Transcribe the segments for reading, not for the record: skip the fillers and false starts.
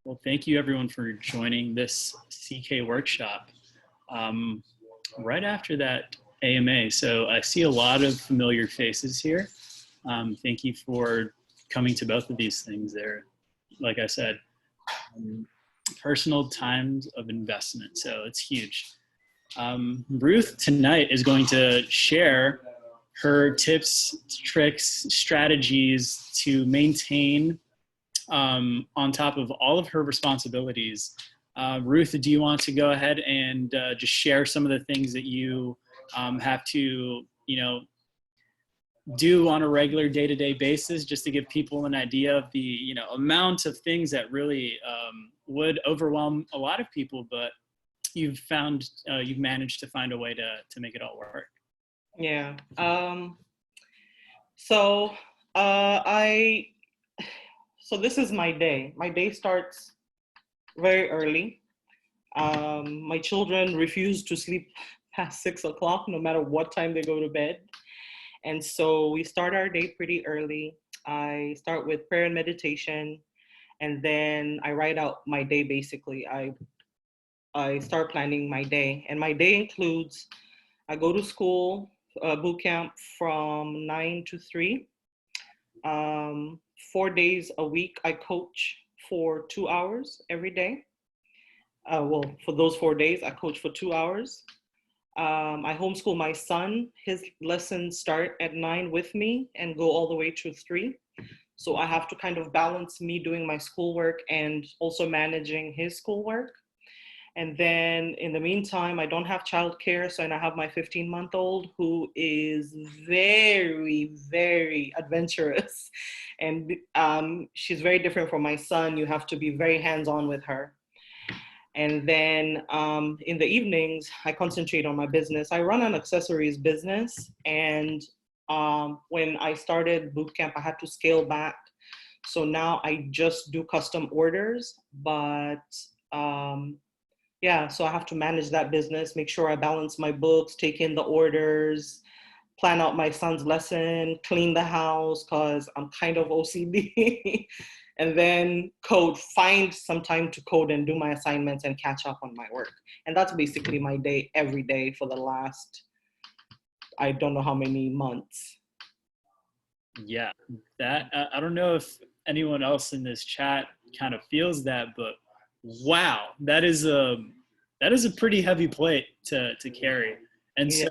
Well, thank you everyone for joining this CK workshop. Right after that AMA, so I see a lot of familiar faces here. Thank you for coming to both of these things there. Like I said, personal times of investment, so it's huge. Ruth tonight is going to share her tips, tricks, strategies to maintain on top of all of her responsibilities. Ruth, do you want to go ahead and just share some of the things that you have to, do on a regular day-to-day basis, just to give people an idea of the, amount of things that really would overwhelm a lot of people, but you've managed to find a way to make it all work. Yeah. So this is my day. My day starts very early. My children refuse to sleep past 6 o'clock, no matter what time they go to bed. And so we start our day pretty early. I start with prayer and meditation, and then I write out my day. Basically, I start planning my day, and my day includes, I go to school, boot camp from 9 to 3. 4 days a week, I coach for 2 hours every day. For those 4 days, I coach for 2 hours. I homeschool my son. His lessons start at 9 with me and go all the way to 3. So I have to kind of balance me doing my schoolwork and also managing his schoolwork. And then in the meantime, I don't have childcare, so I have my 15-month-old who is very, very adventurous. And she's very different from my son. You have to be very hands-on with her. And then in the evenings, I concentrate on my business. I run an accessories business. And when I started bootcamp, I had to scale back. So now I just do custom orders, but so I have to manage that business, make sure I balance my books, take in the orders, plan out my son's lesson, clean the house, because I'm kind of OCD. And then find some time to code and do my assignments and catch up on my work. And that's basically my day every day for the last, I don't know how many months. Yeah, that I don't know if anyone else in this chat kind of feels that, but wow, that is a pretty heavy plate to carry. And so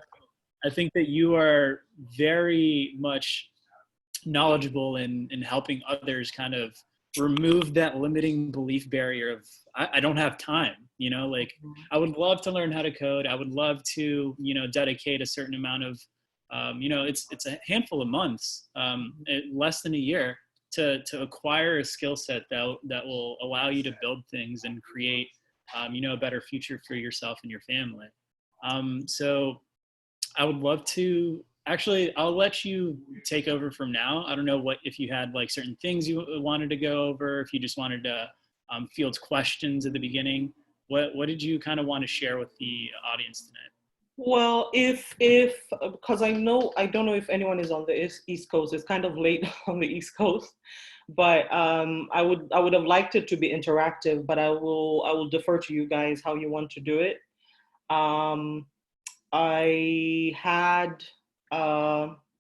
I think that you are very much knowledgeable in helping others kind of remove that limiting belief barrier of I don't have time. I would love to learn how to code. I would love to dedicate a certain amount of it's a handful of months, less than a year, to acquire a skill set that will allow you to build things and create a better future for yourself and your family. So I would love to, actually, I'll let you take over from now. I don't know if you had like certain things you wanted to go over, if you just wanted to field questions at the beginning. What did you kind of want to share with the audience tonight? Well, if because I don't know if anyone is on the East Coast. It's kind of late on the East Coast, but I would have liked it to be interactive, but I will defer to you guys how you want to do it. I had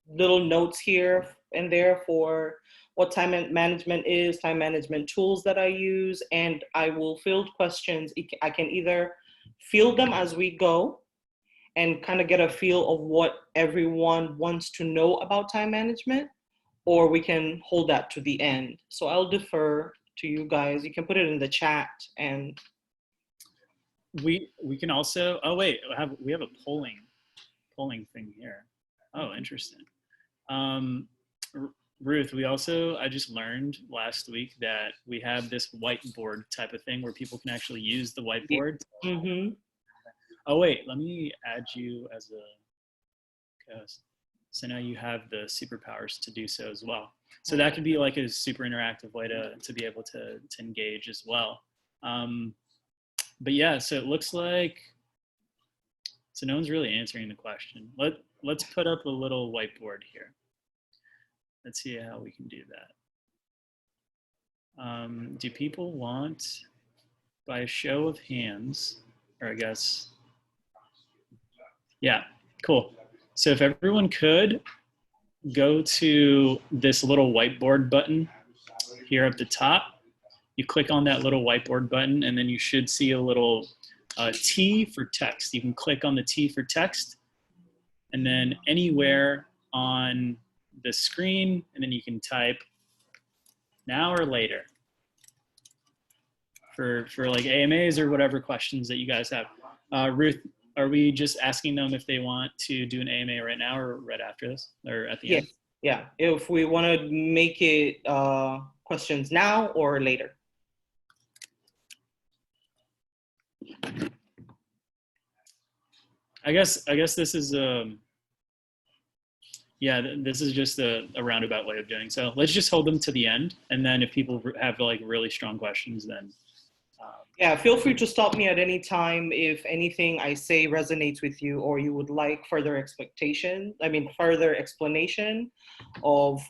little notes here and there for what time management is, time management tools that I use, and I will field questions. I can either field them as we go and kind of get a feel of what everyone wants to know about time management, or we can hold that to the end. So I'll defer to you guys. You can put it in the chat, and we can also, oh wait, we have a polling thing here. Oh, interesting. Ruth, I just learned last week that we have this whiteboard type of thing where people can actually use the whiteboard. Mm-hmm. Oh wait, let me add you as a host. So now you have the superpowers to do so as well. So that could be like a super interactive way to be able to engage as well. But yeah, so it looks like, so no one's really answering the question. Let's put up a little whiteboard here. Let's see how we can do that. Do people want, by a show of hands, or I guess, yeah, cool. So if everyone could go to this little whiteboard button here at the top, you click on that little whiteboard button, and then you should see a little T for text. You can click on the T for text, and then anywhere on the screen, and then you can type now or later for like AMAs or whatever questions that you guys have. Ruth, are we just asking them if they want to do an AMA right now or right after this or at the end? Yeah. If we want to make it questions now or later. I guess this is yeah, this is just a roundabout way of doing. So let's just hold them to the end, and then if people have like really strong questions, then yeah, feel free to stop me at any time if anything I say resonates with you or you would like further further explanation of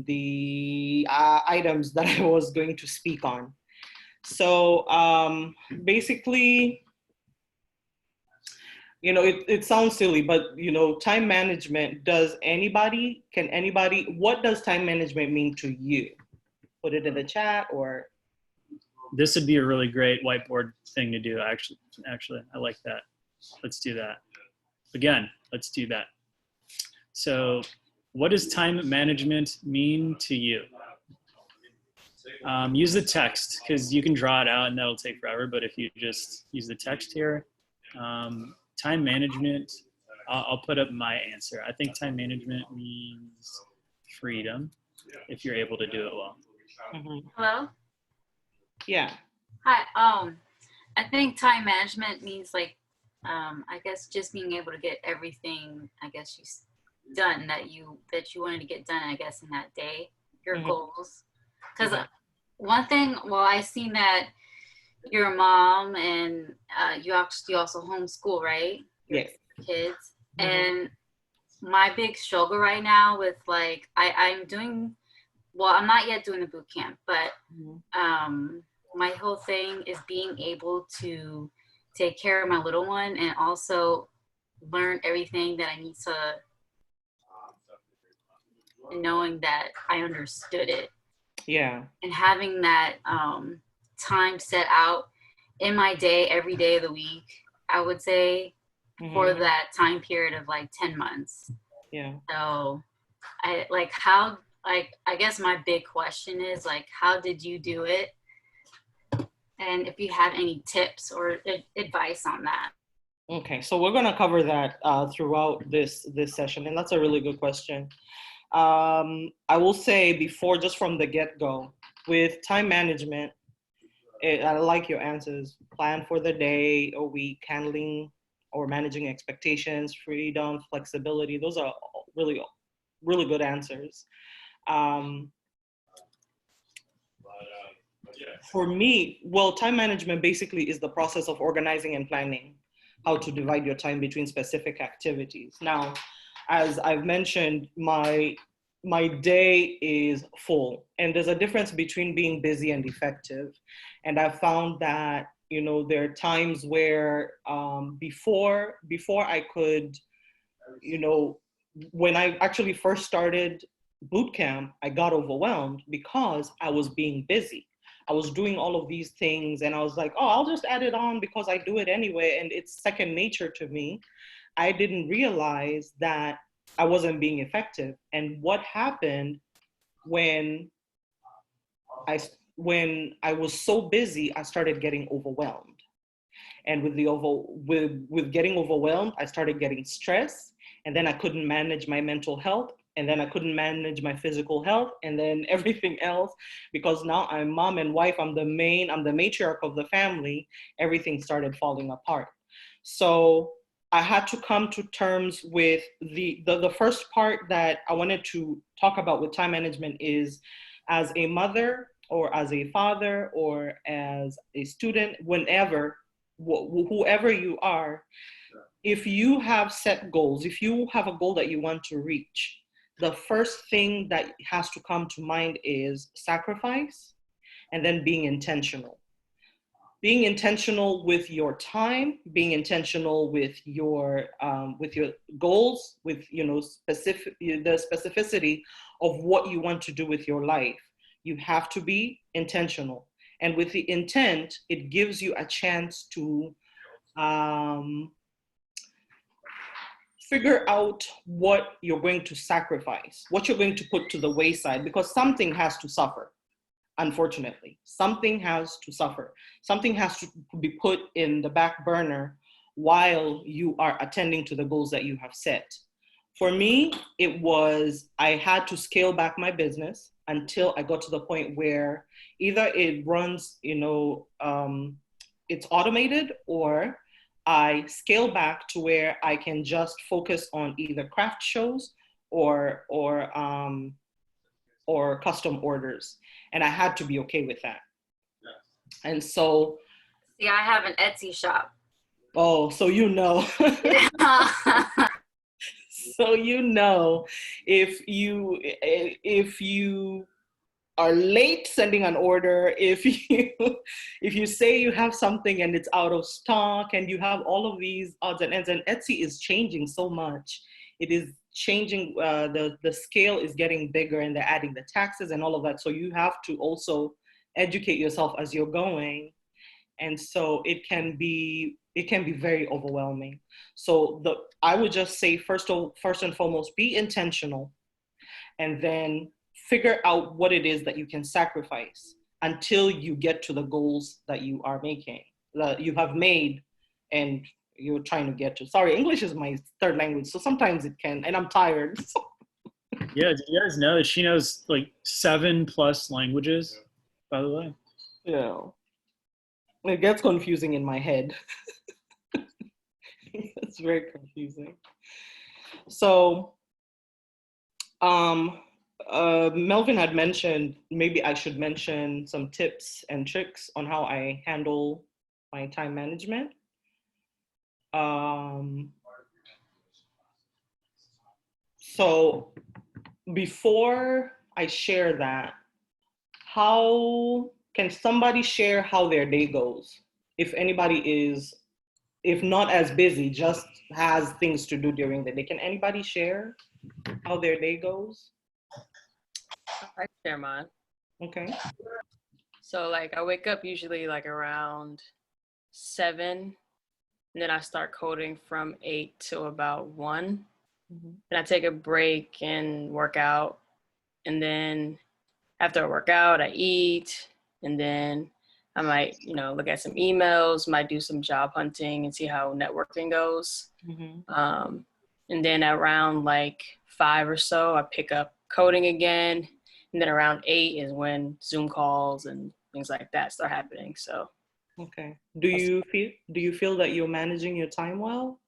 the items that I was going to speak on. So basically, it sounds silly, but time management, what does time management mean to you? Put it in the chat, or this would be a really great whiteboard thing to do. Actually, I like that. Let's do that. Again, let's do that. So what does time management mean to you? Use the text, because you can draw it out and that'll take forever, but if you just use the text here, time management, I'll put up my answer. I think time management means freedom, if you're able to do it well. Mm-hmm. Hello? Yeah. Hi. I think time management means I guess just being able to get everything, done that you wanted to get done, I guess, in that day, your goals. Because one thing, I seen that you're a mom and you also homeschool, right? Yes. Kids. And my big struggle right now with I'm doing, I'm not yet doing the boot camp, but my whole thing is being able to take care of my little one and also learn everything that I need to, knowing that I understood it. Yeah. And having that time set out in my day, every day of the week, I would say, for that time period of 10 months. Yeah. So I guess my big question is how did you do it? And if you have any tips or advice on that. Okay, so we're gonna cover that throughout this session, and that's a really good question. I will say before, just from the get-go, with time management, I like your answers. Plan for the day, a week, handling or managing expectations, freedom, flexibility. Those are really, really good answers. For me, time management basically is the process of organizing and planning how to divide your time between specific activities. Now, as I've mentioned, my day is full, and there's a difference between being busy and effective. And I've found that, there are times where before I could, when I actually first started boot camp, I got overwhelmed because I was being busy. I was doing all of these things and I was like, oh, I'll just add it on because I do it anyway. And it's second nature to me. I didn't realize that I wasn't being effective. And what happened when I was so busy, I started getting overwhelmed. And with getting overwhelmed, I started getting stressed, and then I couldn't manage my mental health, and then I couldn't manage my physical health, and then everything else, because now I'm mom and wife, I'm the matriarch of the family, everything started falling apart. So I had to come to terms with the first part that I wanted to talk about with time management is, as a mother or as a father or as a student, whenever, whoever you are, if you have set goals, if you have a goal that you want to reach, the first thing that has to come to mind is sacrifice, and then being intentional. Being intentional with your time, being intentional with your goals, with the specificity of what you want to do with your life. You have to be intentional, and with the intent, it gives you a chance to figure out what you're going to sacrifice, what you're going to put to the wayside, because something has to suffer. Unfortunately, something has to suffer. Something has to be put in the back burner while you are attending to the goals that you have set. For me, I had to scale back my business until I got to the point where either it runs, it's automated, or I scale back to where I can just focus on either craft shows or custom orders. And I had to be okay with that. And so. See, I have an Etsy shop. Oh, so So if you are late sending an order, if you say you have something and it's out of stock, and you have all of these odds and ends, and Etsy is changing so much. It is changing, the scale is getting bigger, and they're adding the taxes and all of that. So you have to also educate yourself as you're going. And so it can be very overwhelming. So I would just say, first and foremost, be intentional, and then figure out what it is that you can sacrifice until you get to the goals that you are making, that you have made, and you're trying to get to. Sorry, English is my third language, so sometimes it can, and I'm tired. Yeah, did you guys know that she knows like 7+ languages, by the way? Yeah. It gets confusing in my head. It's very confusing. So, Melvin had mentioned, maybe I should mention some tips and tricks on how I handle my time management. So before I share that, how can somebody share how their day goes? If anybody is, if not as busy, just has things to do during the day, can anybody share how their day goes? I share mine. Okay. So like I wake up usually like around 7, and then I start coding from 8 to about 1. Mm-hmm. Then I take a break and work out. And then after I work out, I eat. And then I might, look at some emails, might do some job hunting and see how networking goes. Mm-hmm. And then around like 5 or so, I pick up coding again. And then around 8 is when Zoom calls and things like that start happening. So. Okay. Do you feel that you're managing your time well?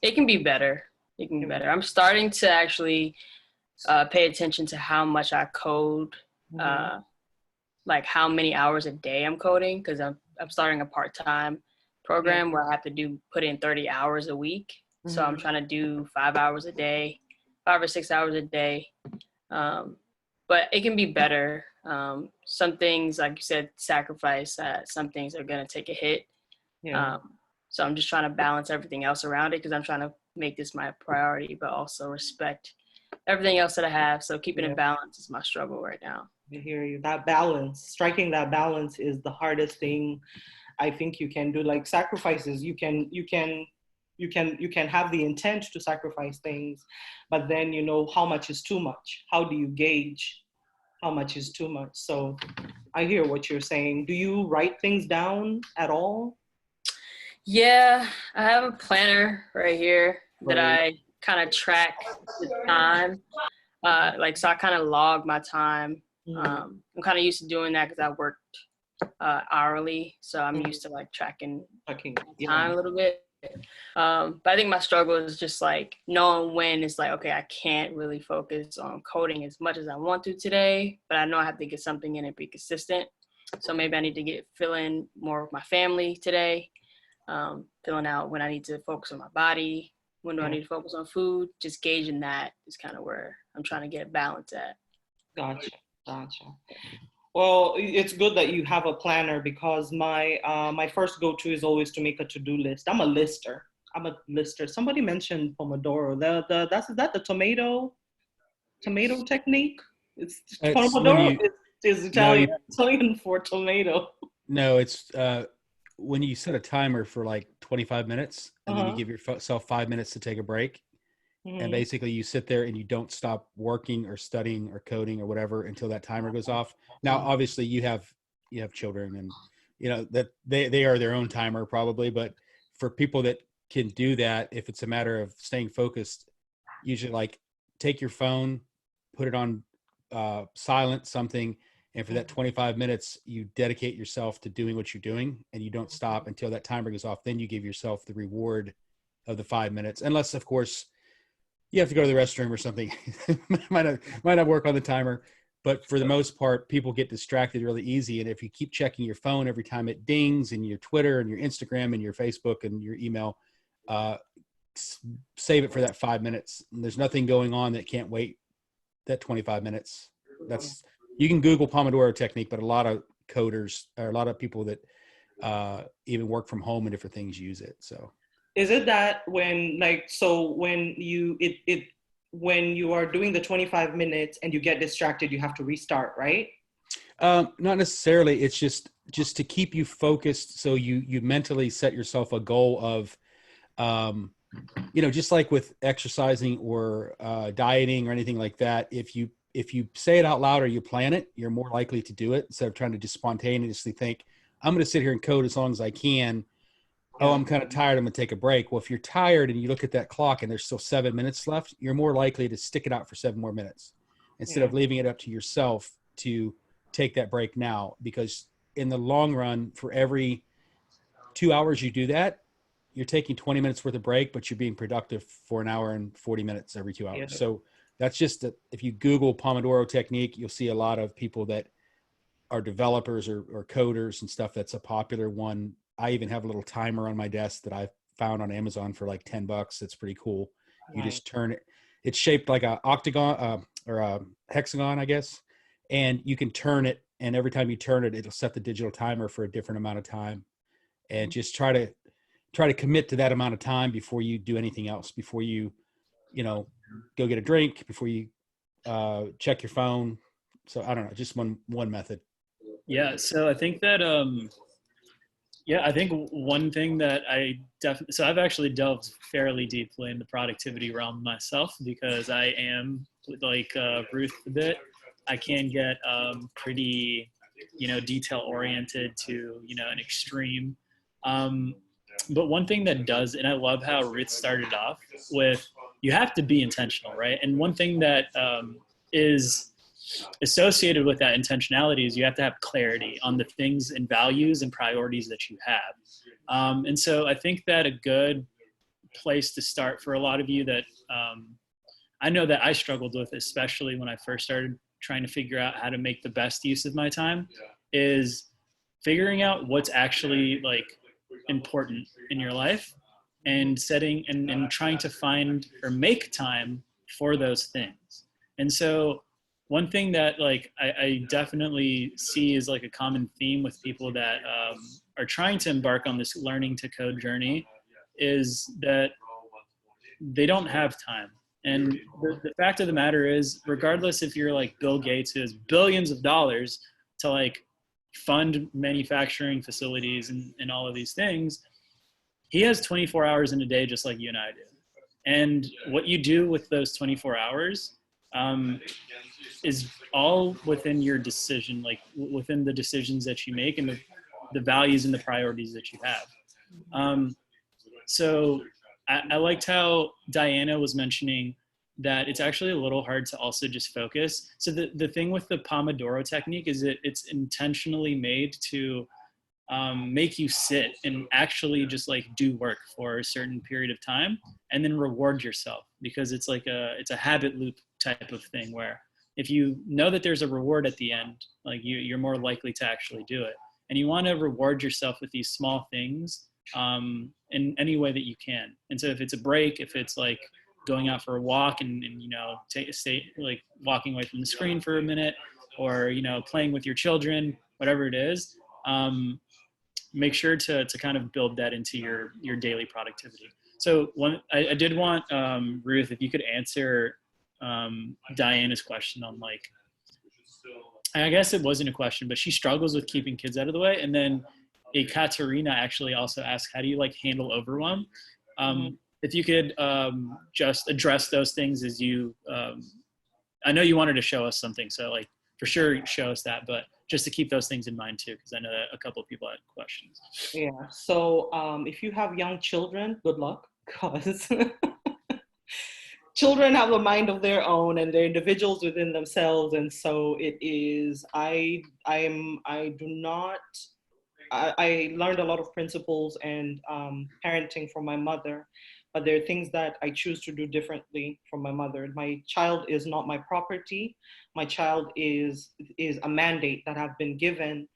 It can be better. It can be better. I'm starting to actually pay attention to how much I code, Mm-hmm. like how many hours a day I'm coding, because I'm starting a part-time program where I have to put in 30 hours a week. Mm-hmm. So I'm trying to do 5 hours a day, 5 or 6 hours a day. But it can be better. Some things, like you said, sacrifice. Some things are going to take a hit. Yeah. So I'm just trying to balance everything else around it, because I'm trying to make this my priority, but also respect everything else that I have. So keeping it balanced is my struggle right now. I hear you. That balance, striking that balance is the hardest thing I think you can do. Like sacrifices, you can have the intent to sacrifice things, but then how much is too much? How do you gauge how much is too much? So I hear what you're saying. Do you write things down at all? Yeah, I have a planner right here that I kind of track the time. So I kind of log my time. I'm kind of used to doing that because I worked hourly, so I'm used to like tracking time a little bit. But I think my struggle is just like knowing when it's like, okay, I can't really focus on coding as much as I want to today, but I know I have to get something in and be consistent. So maybe I need to fill in more with my family today, filling out when I need to focus on my body, When do I need to focus on food? Just gauging that is kind of where I'm trying to get a balance at. Gotcha. Well, it's good that you have a planner, because my first go-to is always to make a to-do list. I'm a lister. Somebody mentioned Pomodoro. Is that the tomato technique? It's Pomodoro is Italian for tomato. No, it's when you set a timer for like 25 minutes and then you give yourself 5 minutes to take a break. And basically you sit there and you don't stop working or studying or coding or whatever until that timer goes off. Now, obviously you have children, and you know that they are their own timer probably, but for people that can do that, if it's a matter of staying focused, usually like take your phone, put it on silent something, and for that 25 minutes, you dedicate yourself to doing what you're doing, and you don't stop until that timer goes off. Then you give yourself the reward of the 5 minutes, unless of course you have to go to the restroom or something. might not work on the timer, but for the most part, people get distracted really easy. And if you keep checking your phone every time it dings, and your Twitter and your Instagram and your Facebook and your email, save it for that 5 minutes. And there's nothing going on that can't wait that 25 minutes. You can Google Pomodoro Technique, but a lot of coders or a lot of people that even work from home and different things use it. So is it that when you are doing the 25 minutes and you get distracted, you have to restart, right? Not necessarily. It's just to keep you focused. So you mentally set yourself a goal of, just like with exercising or dieting or anything like that. If you say it out loud or you plan it, you're more likely to do it instead of trying to just spontaneously think, I'm going to sit here and code as long as I can. Oh, I'm kind of tired. I'm going to take a break. Well, if you're tired and you look at that clock and there's still 7 minutes left, you're more likely to stick it out for 7 more minutes instead of leaving it up to yourself to take that break now. Because in the long run, for every 2 hours you do that, you're taking 20 minutes worth of break, but you're being productive for an hour and 40 minutes every 2 hours. Yeah. So that's just if you Google Pomodoro Technique, you'll see a lot of people that are developers or coders and stuff. That's a popular one. I even have a little timer on my desk that I found on Amazon for like $10. It's pretty cool. You just turn it. It's shaped like a octagon or a hexagon, I guess. And you can turn it. And every time you turn it, it'll set the digital timer for a different amount of time. And just try to commit to that amount of time before you do anything else, before you, go get a drink, before you check your phone. So I don't know, just one method. Yeah. So I think that, I think one thing that so I've actually delved fairly deeply in the productivity realm myself, because I am like Ruth a bit. I can get pretty, detail oriented to, an extreme. But one thing that does, and I love how Ruth started off with, you have to be intentional, right? And one thing that is associated with that intentionality is you have to have clarity on the things and values and priorities that you have. And so I think that a good place to start for a lot of you that I know that I struggled with, especially when I first started trying to figure out how to make the best use of my time, is figuring out what's actually like important in your life and setting and trying to find or make time for those things. And so one thing that like I definitely see is like a common theme with people that are trying to embark on this learning to code journey is that they don't have time. And the fact of the matter is, regardless if you're like Bill Gates, who has billions of dollars to like fund manufacturing facilities and all of these things, he has 24 hours in a day just like you and I do. And what you do with those 24 hours is all within your decision, like within the decisions that you make and the values and the priorities that you have. So I liked how Diana was mentioning that it's actually a little hard to also just focus. So the thing with the Pomodoro technique is that it's intentionally made to make you sit and actually just like do work for a certain period of time and then reward yourself, because it's like it's a habit loop type of thing where if you know that there's a reward at the end, like you're more likely to actually do it. And you want to reward yourself with these small things in any way that you can. And so if it's a break, if it's like going out for a walk and you know, stay like walking away from the screen for a minute, or, you know, playing with your children, whatever it is, make sure to kind of build that into your daily productivity. So I did want, Ruth, if you could answer Diana's question on like, I guess it wasn't a question, but she struggles with keeping kids out of the way. And then Ekaterina actually also asked, how do you like handle overwhelm? If you could just address those things as you, I know you wanted to show us something, so like for sure show us that, but just to keep those things in mind too, because I know that a couple of people had questions. Yeah, so if you have young children, good luck, because children have a mind of their own and they're individuals within themselves. And so it is, I learned a lot of principles and parenting from my mother, but there are things that I choose to do differently from my mother. My child is not my property. My child is a mandate that I've been given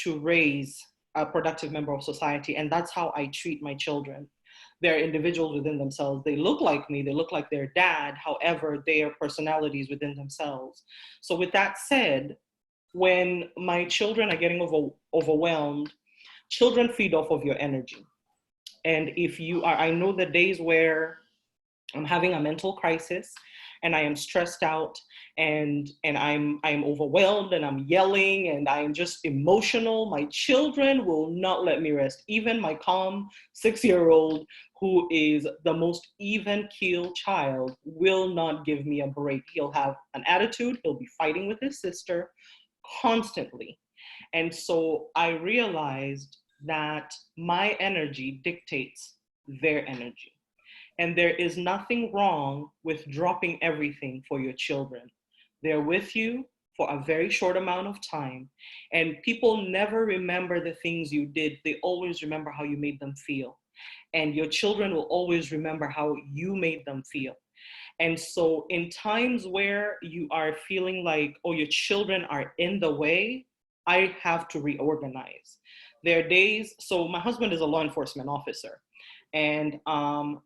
to raise a productive member of society. And that's how I treat my children. They're individuals within themselves. They look like me, they look like their dad. However, they are personalities within themselves. So with that said, when my children are getting overwhelmed, children feed off of your energy. And if you are, I know the days where I'm having a mental crisis and I am stressed out and I'm overwhelmed and I'm yelling and I'm just emotional, my children will not let me rest. Even my calm 6-year-old, who is the most even-keeled child, will not give me a break. He'll have an attitude, he'll be fighting with his sister constantly. And so I realized that my energy dictates their energy. And there is nothing wrong with dropping everything for your children. They're with you for a very short amount of time. And people never remember the things you did. They always remember how you made them feel. And your children will always remember how you made them feel. And so in times where you are feeling like, oh, your children are in the way, I have to reorganize. There are days, so my husband is a law enforcement officer. And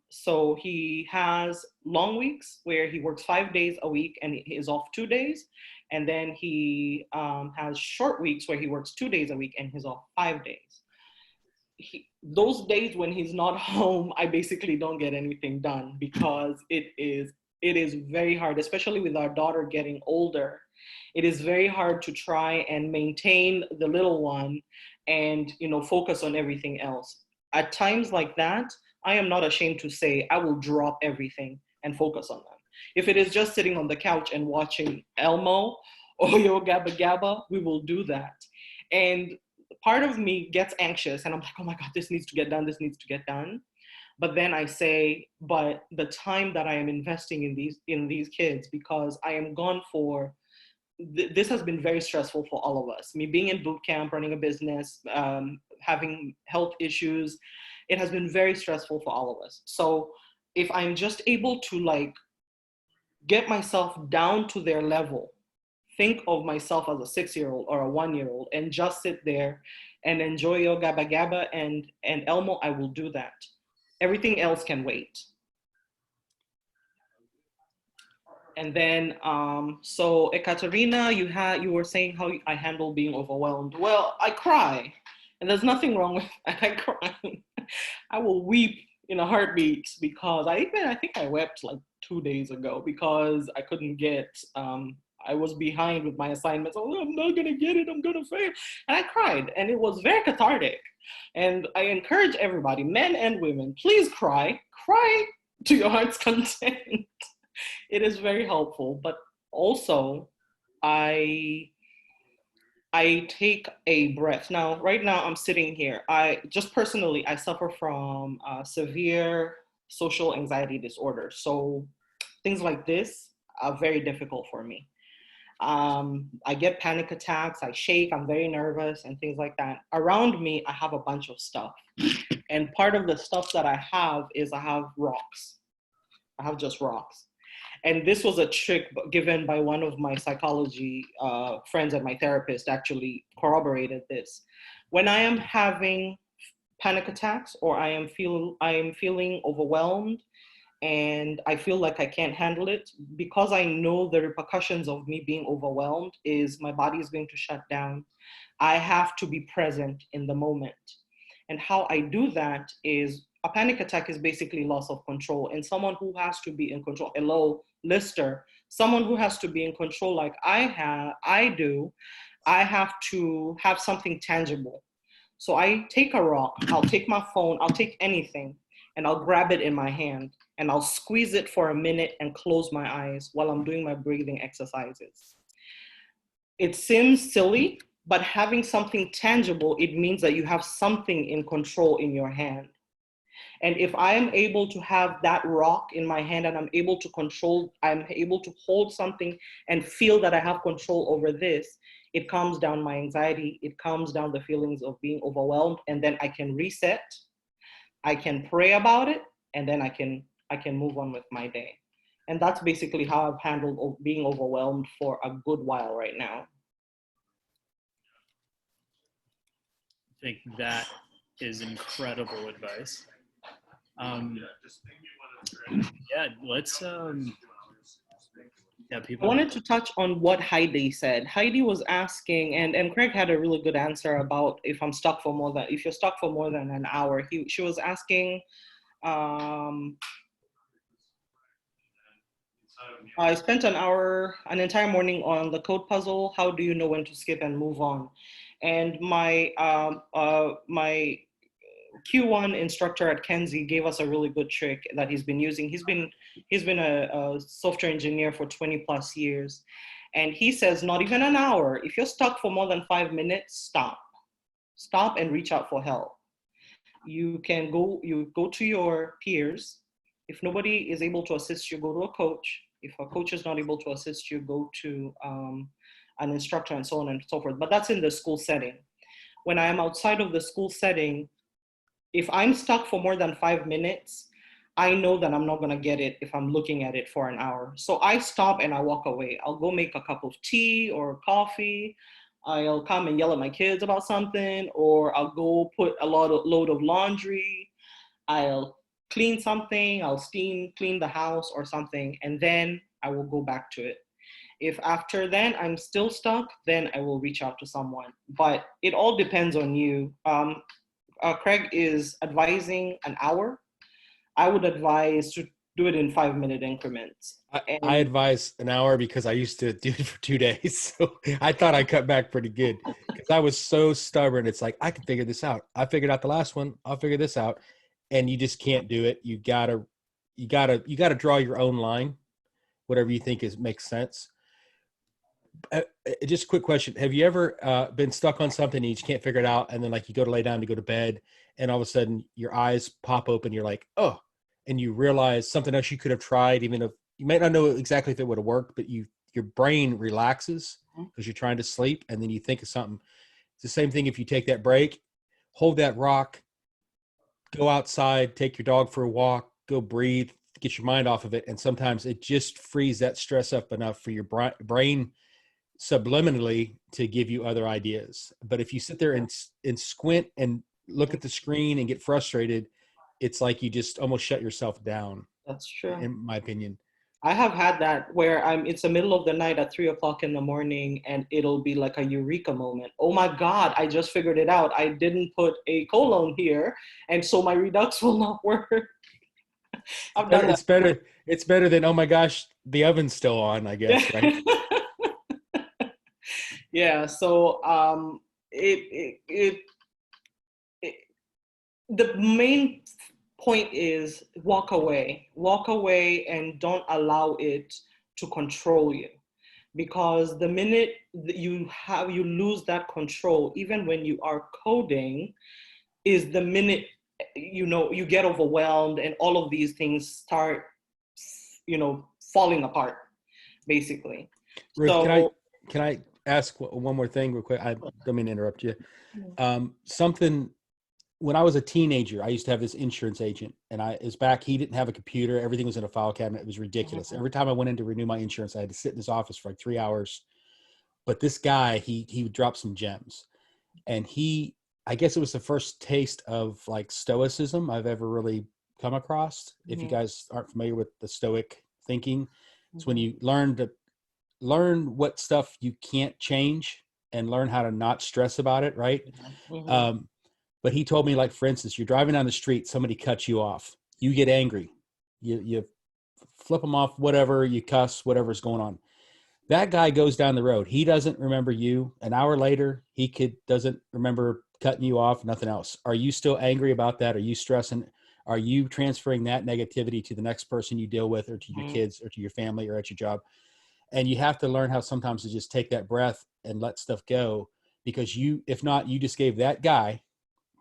so he has long weeks where he works 5 days a week and he is off 2 days. And then he has short weeks where he works 2 days a week and he's off 5 days. Those days when he's not home, I basically don't get anything done because it is very hard, especially with our daughter getting older. It is very hard to try and maintain the little one and, you know, focus on everything else. At times like that, I am not ashamed to say I will drop everything and focus on them. If it is just sitting on the couch and watching Elmo or Yo Gabba Gabba, we will do that. And part of me gets anxious and I'm like, oh my God, this needs to get done, this needs to get done. But then I say, but the time that I am investing in these kids, because I am gone for, this has been very stressful for all of us. Me being in boot camp, running a business, having health issues, it has been very stressful for all of us. So if I'm just able to like get myself down to their level, think of myself as a 6-year-old or a 1-year-old and just sit there and enjoy Yo Gabba Gabba and Elmo, I will do that. Everything else can wait. And then, so Ekaterina, you were saying how I handle being overwhelmed. Well, I cry, and there's nothing wrong with that. I cry. I will weep in a heartbeat because I think I wept like 2 days ago because I couldn't get, I was behind with my assignments. Oh, I'm not gonna get it, I'm gonna fail. And I cried, and it was very cathartic. And I encourage everybody, men and women, please cry to your heart's content. It is very helpful, but also I take a breath. Now, right now I'm sitting here. I suffer from severe social anxiety disorder. So things like this are very difficult for me. I get panic attacks, I shake, I'm very nervous and things like that. Around me, I have a bunch of stuff. And part of the stuff that I have is I have rocks. I have just rocks. And this was a trick given by one of my psychology friends and my therapist actually corroborated this. When I am having panic attacks, or I am feeling overwhelmed and I feel like I can't handle it, because I know the repercussions of me being overwhelmed is my body is going to shut down. I have to be present in the moment. And how I do that is, a panic attack is basically loss of control. And someone who has to be in control, hello, Lister, someone who has to be in control like I have to have something tangible. So I take a rock, I'll take my phone, I'll take anything, and I'll grab it in my hand and I'll squeeze it for a minute and close my eyes while I'm doing my breathing exercises. It seems silly, but having something tangible, it means that you have something in control in your hand. And if I am able to have that rock in my hand and I'm able to hold something and feel that I have control over this, it calms down my anxiety, it calms down the feelings of being overwhelmed, and then I can reset, I can pray about it, and then I can move on with my day. And that's basically how I've handled being overwhelmed for a good while right now. I think that is incredible advice. Yeah, let's I wanted to touch on what Heidi said. Heidi was asking, and Craig had a really good answer about if you're stuck for more than an hour. She was asking, I spent an entire morning on the code puzzle. How do you know when to skip and move on? And my Q1 instructor at Kenzie gave us a really good trick that he's been using. He's been a software engineer for 20 plus years. And he says, not even an hour. If you're stuck for more than 5 minutes, stop and reach out for help. You go to your peers. If nobody is able to assist you, go to a coach. If a coach is not able to assist you, go to an instructor, and so on and so forth. But that's in the school setting. When I am outside of the school setting, if I'm stuck for more than 5 minutes, I know that I'm not going to get it if I'm looking at it for an hour. So I stop and I walk away. I'll go make a cup of tea or coffee. I'll come and yell at my kids about something, or I'll go put a load of laundry. I'll clean something. I'll clean the house or something, and then I will go back to it. If after then I'm still stuck, then I will reach out to someone. But it all depends on you. Craig is advising an hour. I would advise to do it in 5-minute increments. I advise an hour because I used to do it for 2 days. So I thought I cut back pretty good because I was so stubborn. It's like, I can figure this out. I figured out the last one. I'll figure this out. And you just can't do it. You gotta draw your own line, whatever you think makes sense. Just a quick question. Have you ever been stuck on something and you just can't figure it out? And then like you go to lay down to go to bed and all of a sudden your eyes pop open. You're like, oh, and you realize something else you could have tried, even if you might not know exactly if it would have worked, but your brain relaxes because you're trying to sleep. And then you think of something. It's the same thing. If you take that break, hold that rock, go outside, take your dog for a walk, go breathe, get your mind off of it. And sometimes it just frees that stress up enough for your brain subliminally to give you other ideas. But if you sit there and squint and look at the screen and get frustrated, it's like you just almost shut yourself down. That's true. In my opinion. I have had that where it's the middle of the night at 3 o'clock in the morning and it'll be like a eureka moment. Oh my God, I just figured it out. I didn't put a colon here. And so my Redux will not work. I've done that. It's better than, oh my gosh, the oven's still on, I guess, right? Yeah. So the main point is walk away and don't allow it to control you, because the minute that you lose that control, even when you are coding, is the minute you get overwhelmed and all of these things start falling apart basically. Ruth, So can I ask one more thing real quick? I don't mean to interrupt you. When I was a teenager, I used to have this insurance agent, and he didn't have a computer. Everything was in a file cabinet. It was ridiculous. Every time I went in to renew my insurance, I had to sit in his office for like 3 hours. But this guy, he would drop some gems, and I I guess it was the first taste of like Stoicism I've ever really come across. If you guys aren't familiar with the Stoic thinking, it's when you learn what stuff you can't change and learn how to not stress about it, right? But he told me, like, for instance, you're driving down the street, somebody cuts you off, you get angry, you flip them off, whatever, you cuss, whatever's going on. That guy goes down the road. He doesn't remember you. An hour later, doesn't remember cutting you off, nothing else. Are you still angry about that? Are you stressing? Are you transferring that negativity to the next person you deal with, or to your kids, or to your family, or at your job? And you have to learn how sometimes to just take that breath and let stuff go, because if not, you just gave that guy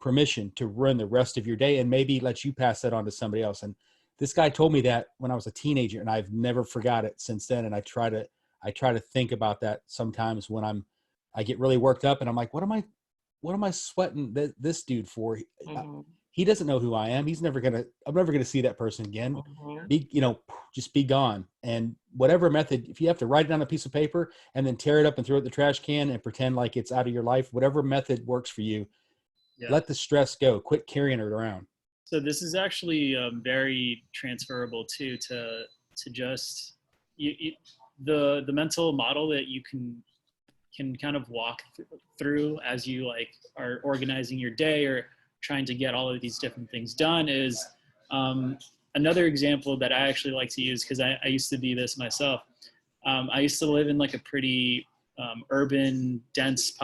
permission to ruin the rest of your day and maybe let you pass that on to somebody else. And this guy told me that when I was a teenager, and I've never forgot it since then. And I try to think about that sometimes when I get really worked up and I'm like, what am I sweating this dude for? He doesn't know who I am. I'm never going to see that person again. Just be gone. And whatever method, if you have to write it on a piece of paper and then tear it up and throw it in the trash can and pretend like it's out of your life, whatever method works for you, let the stress go. Quit carrying it around. So this is actually very transferable too to just the mental model that you can kind of walk through as you like are organizing your day or trying to get all of these different things done is another example that I actually like to use, because I used to be this myself. I used to live in like a pretty urban, densely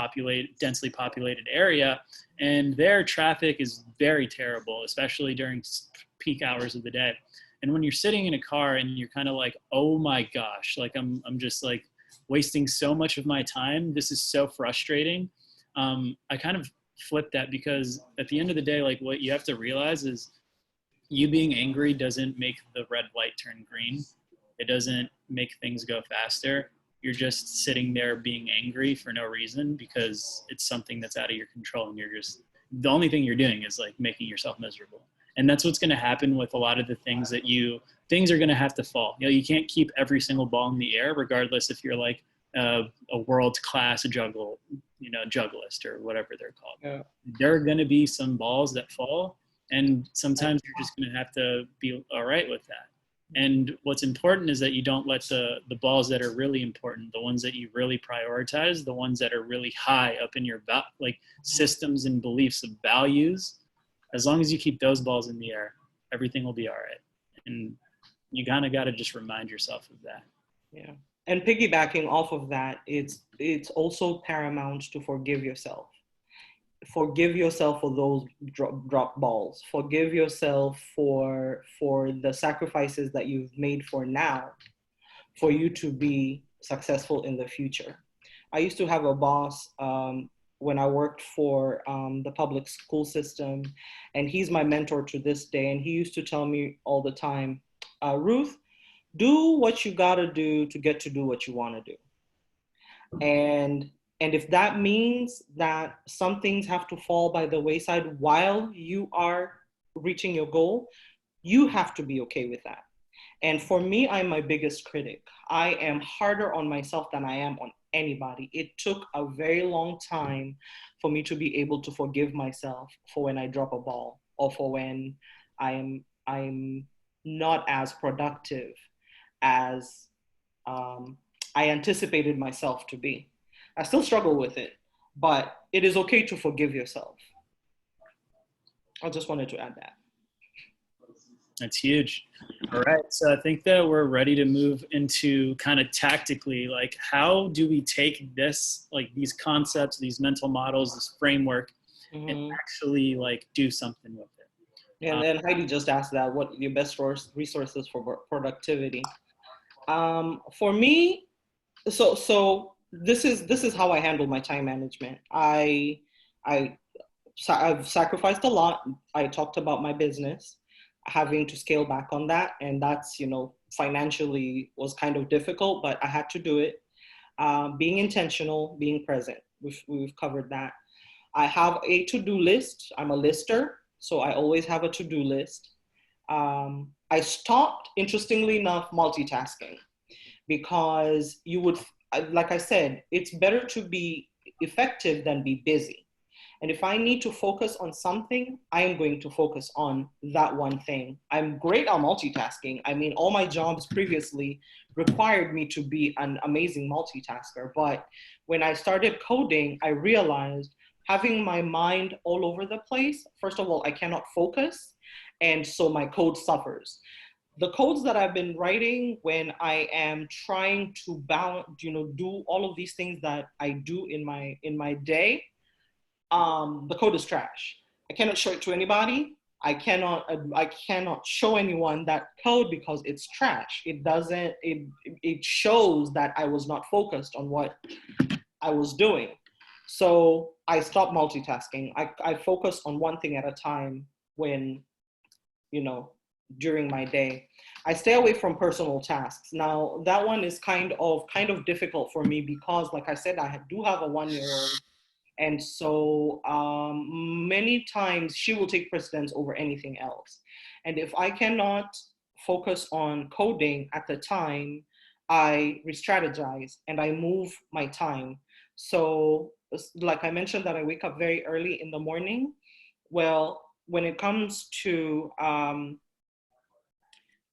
populated area, and their traffic is very terrible, especially during peak hours of the day. And when you're sitting in a car and you're kind of like, oh my gosh, like I'm just like wasting so much of my time. This is so frustrating. I kind of flip that, because at the end of the day, like what you have to realize is you being angry doesn't make the red light turn green. It doesn't make things go faster. You're just sitting there being angry for no reason because it's something that's out of your control, and the only thing you're doing is like making yourself miserable. And that's what's going to happen with a lot of the things things are going to have to fall. You can't keep every single ball in the air, regardless if you're like a world-class jugglist or whatever they're called. Yeah. There are going to be some balls that fall, and sometimes you're just going to have to be all right with that. And what's important is that you don't let the balls that are really important, the ones that you really prioritize, the ones that are really high up in your like systems and beliefs of values, as long as you keep those balls in the air, everything will be all right. And you kind of got to just remind yourself of that. Yeah. And piggybacking off of that, it's also paramount to forgive yourself. Forgive yourself for those drop balls. Forgive yourself for the sacrifices that you've made for now, for you to be successful in the future. I used to have a boss when I worked for the public school system, and he's my mentor to this day. And he used to tell me all the time, Ruth, do what you gotta do to get to do what you wanna do. And if that means that some things have to fall by the wayside while you are reaching your goal, you have to be okay with that. And for me, I'm my biggest critic. I am harder on myself than I am on anybody. It took a very long time for me to be able to forgive myself for when I drop a ball, or for when I'm not as productive as I anticipated myself to be. I still struggle with it, but it is okay to forgive yourself. I just wanted to add that. That's huge. All right. So I think that we're ready to move into kind of tactically, like, how do we take this, like these concepts, these mental models, this framework, and actually like do something with it? And then Heidi just asked that, what are your best resources for productivity? For me, so this is how I handle my time management. I've sacrificed a lot. I talked about my business, having to scale back on that, and that's, financially was kind of difficult, but I had to do it. Being intentional, being present, we've covered that. I have a to-do list. I'm a lister, so I always have a to-do list. I stopped, interestingly enough, multitasking, because like I said, it's better to be effective than be busy. And if I need to focus on something, I am going to focus on that one thing. I'm great at multitasking. I mean, all my jobs previously required me to be an amazing multitasker. But when I started coding, I realized having my mind all over the place, first of all, I cannot focus. And so my code suffers. The codes that I've been writing when I am trying to balance, do all of these things that I do in my day, the code is trash. I cannot show it to anybody. I cannot show anyone that code because it's trash. It shows that I was not focused on what I was doing. So I stopped multitasking. I focus on one thing at a time when, during my day. I stay away from personal tasks. Now that one is kind of difficult for me because, like I said, I do have a 1-year-old. And so many times she will take precedence over anything else. And if I cannot focus on coding at the time, I re-strategize and I move my time. So like I mentioned that I wake up very early in the morning. Well, when it comes to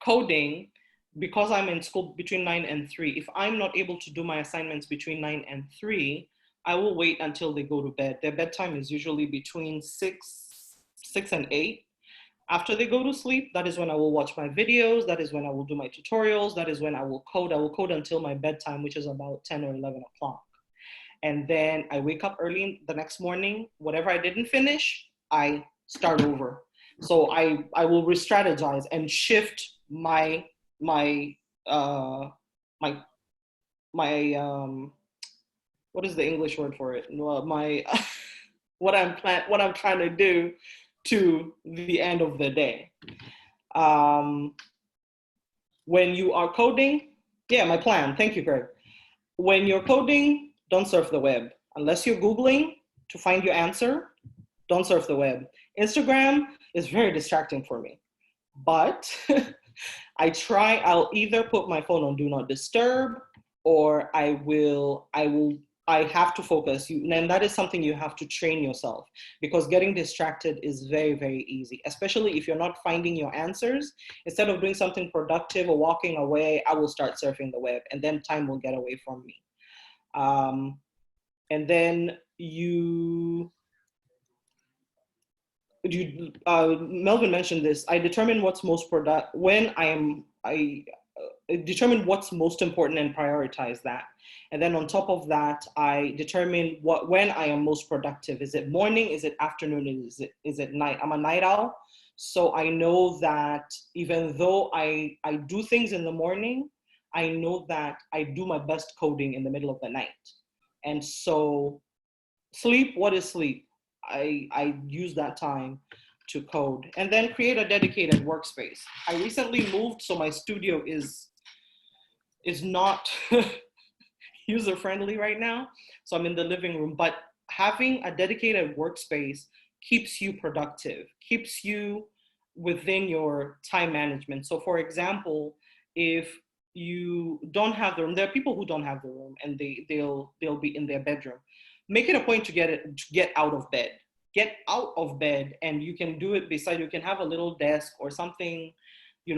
coding, because I'm in school between 9 and 3, if I'm not able to do my assignments between 9 and 3, I will wait until they go to bed. Their bedtime is usually between 6 and 8. After they go to sleep, that is when I will watch my videos. That is when I will do my tutorials. That is when I will code. I will code until my bedtime, which is about 10 or 11 o'clock. And then I wake up early the next morning. Whatever I didn't finish, I start over. So I will re-strategize and shift my what is the English word for it? What I'm trying to do to the end of the day. When you are coding, my plan. Thank you, Greg. When you're coding, don't surf the web. Unless you're Googling to find your answer, don't surf the web. Instagram is very distracting for me, but I'll either put my phone on do not disturb, or I have to focus. And that is something you have to train yourself, because getting distracted is very, very easy, especially if you're not finding your answers. Instead of doing something productive or walking away, I will start surfing the web, and then time will get away from me. And then Melvin mentioned this. I determine what's most determine what's most important and prioritize that. And then on top of that, I determine when I am most productive. Is it morning? Is it afternoon? Is it night? I'm a night owl. So I know that even though I do things in the morning, I know that I do my best coding in the middle of the night. And so sleep, what is sleep? I use that time to code, and then create a dedicated workspace. I recently moved, so my studio is not user-friendly right now. So I'm in the living room, but having a dedicated workspace keeps you productive, keeps you within your time management. So for example, if you don't have the room, there are people who don't have the room and they'll be in their bedroom. Make it a point to get out of bed. Get out of bed, and you can do it beside. You can have a little desk or something,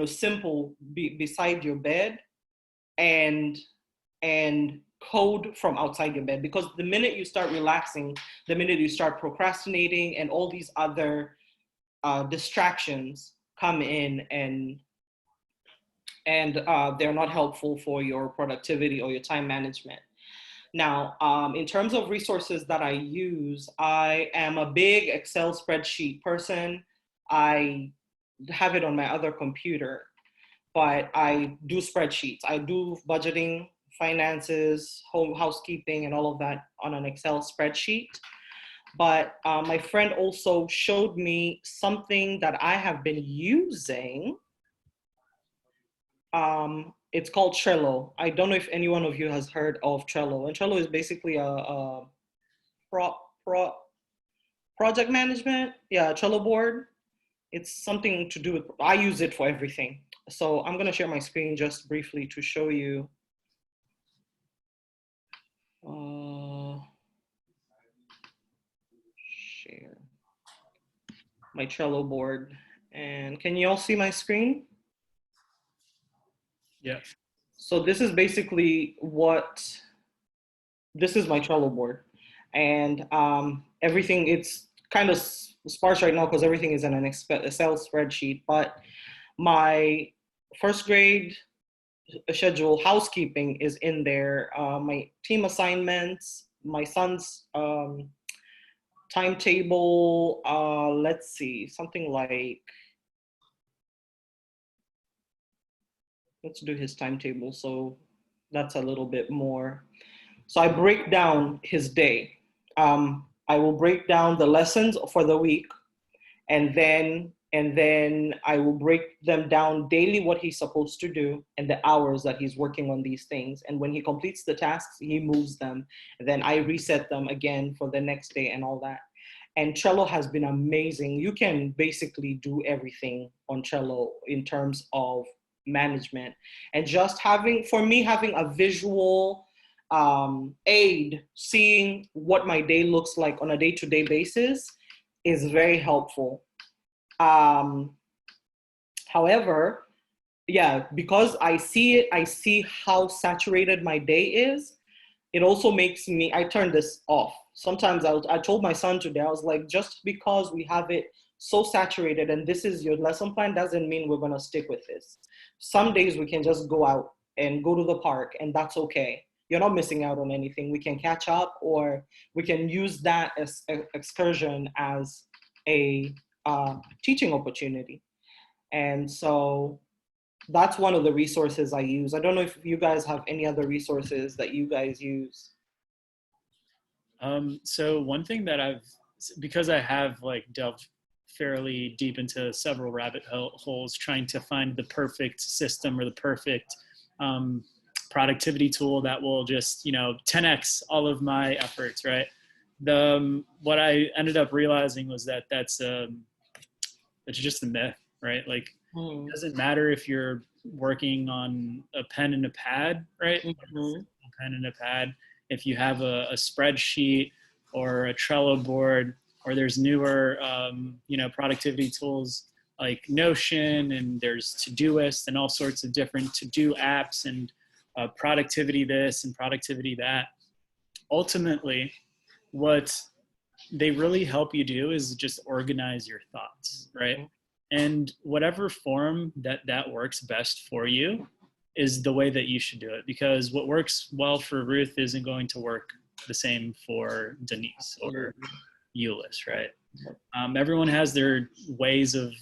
simple beside your bed, and code from outside your bed. Because the minute you start relaxing, the minute you start procrastinating, and all these other distractions come in, and they're not helpful for your productivity or your time management. Now, in terms of resources that I use, I am a big Excel spreadsheet person. I have it on my other computer, but I do spreadsheets. I do budgeting, finances, housekeeping, and all of that on an Excel spreadsheet. But my friend also showed me something that I have been using. It's called Trello. I don't know if any one of you has heard of Trello. And Trello is basically a project management. Yeah, Trello board. It's something to do with, I use it for everything. So I'm gonna share my screen just briefly to show you. my Trello board. And can you all see my screen? Yeah. So this is basically this is my Trello board. And everything, it's kind of sparse right now because everything is in an Excel spreadsheet, but my first grade schedule housekeeping is in there. My team assignments, my son's timetable, let's see, something like, let's do his timetable. So that's a little bit more. So I break down his day. I will break down the lessons for the week, and then I will break them down daily, what he's supposed to do and the hours that he's working on these things. And when he completes the tasks, he moves them. And then I reset them again for the next day and all that. And Trello has been amazing. You can basically do everything on Trello in terms of management. And just having a visual aid, seeing what my day looks like on a day-to-day basis is very helpful. However, yeah, because I see how saturated my day is, it also makes me, I turn this off. Sometimes I told my son today, I was like, just because we have it so saturated and this is your lesson plan doesn't mean we're gonna stick with this. Some days we can just go out and go to the park, and that's okay. You're not missing out on anything. We can catch up, or we can use that as excursion as a teaching opportunity. And so that's one of the resources I use. I don't know if you guys have any other resources that you guys use. So one thing that because I have like delved fairly deep into several rabbit holes trying to find the perfect system or the perfect productivity tool that will just, 10x all of my efforts, right? What I ended up realizing was that it's just a myth, right? Like, it doesn't matter if you're working on a pen and a pad, right? Mm-hmm. A pen and a pad. If you have a spreadsheet or a Trello board, or there's newer, productivity tools like Notion, and there's Todoist and all sorts of different to-do apps and productivity this and productivity that. Ultimately, what they really help you do is just organize your thoughts, right? And whatever form that works best for you is the way that you should do it, because what works well for Ruth isn't going to work the same for Denise or Euless, right? Everyone has their ways of,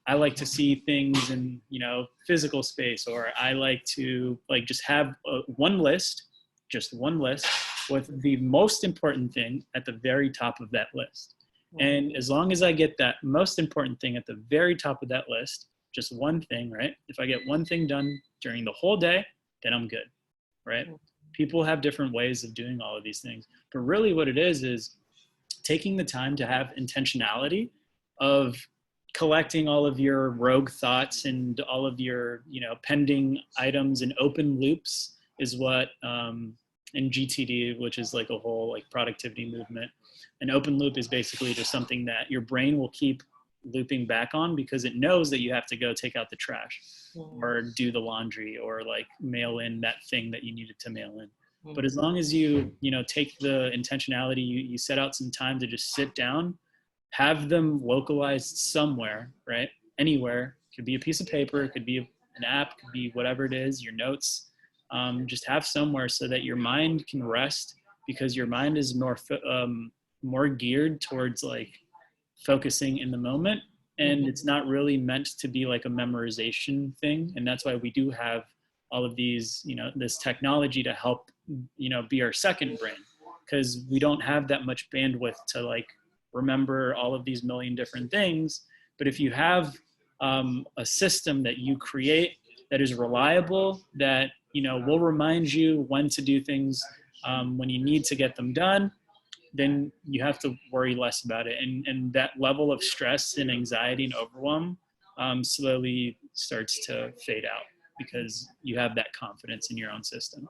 I like to see things in, physical space, or I like to just have one list with the most important thing at the very top of that list. And as long as I get that most important thing at the very top of that list, just one thing, right? If I get one thing done during the whole day, then I'm good, right? People have different ways of doing all of these things. But really what it is taking the time to have intentionality of collecting all of your rogue thoughts and all of your, pending items in open loops is what, in GTD, which is like a whole like productivity movement. An open loop is basically just something that your brain will keep looping back on because it knows that you have to go take out the trash or do the laundry or like mail in that thing that you needed to mail in. But as long as you take the intentionality, you set out some time to just sit down, have them localized somewhere, right? Anywhere. It could be a piece of paper, it could be an app, it could be whatever it is, your notes. Just have somewhere so that your mind can rest, because your mind is more geared towards like focusing in the moment, and it's not really meant to be like a memorization thing. And that's why we do have all of these, this technology to help, be our second brain, because we don't have that much bandwidth to like remember all of these million different things. But if you have a system that you create that is reliable, that will remind you when to do things, when you need to get them done, then you have to worry less about it. And that level of stress and anxiety and overwhelm slowly starts to fade out because you have that confidence in your own system.